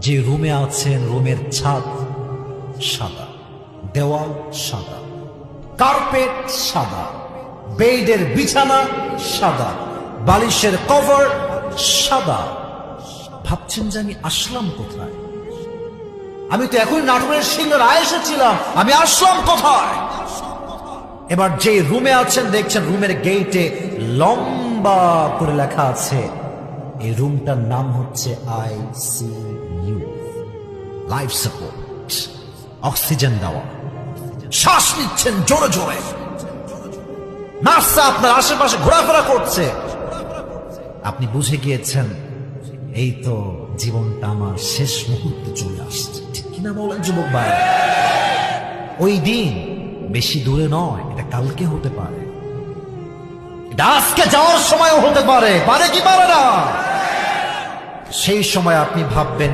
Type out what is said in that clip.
যে রুমে আছেন রুমের ছাদ সাদা, দেওয়াল সাদা, কার্পেট সাদা, বেডের বিছানা সাদা, বালিশের কভার সাদা। ভাবছেন যে আমি আসলাম কোথায়? আমি তো এখন নাটোরের সিংড়ায় এসেছিলাম, আমি আসলাম কোথায়? এবার যে রুমে আছেন দেখছেন রুমের গেটে লম্বা করে লেখা আছে, এই রুমটার নাম হচ্ছে ICU, লাইফ সাপোর্ট, অক্সিজেন দেওয়া। শ্বাস নিচ্ছেন জোরে জোরে, নার্সরা আপনার আশেপাশে ঘোরাফেরা করছে। আপনি বুঝে গিয়েছেন এই তো জীবনটা আমার শেষ মুহূর্তে চলে আসছে। ঠিক কিনা বলেন যুবক ভাই? ওই দিন বেশি দূরে নয়, এটা কালকে হতে পারে, এটা আজকে যাওয়ার সময়ও হতে পারে, পারে কি পারে না? সেই সময় আপনি ভাববেন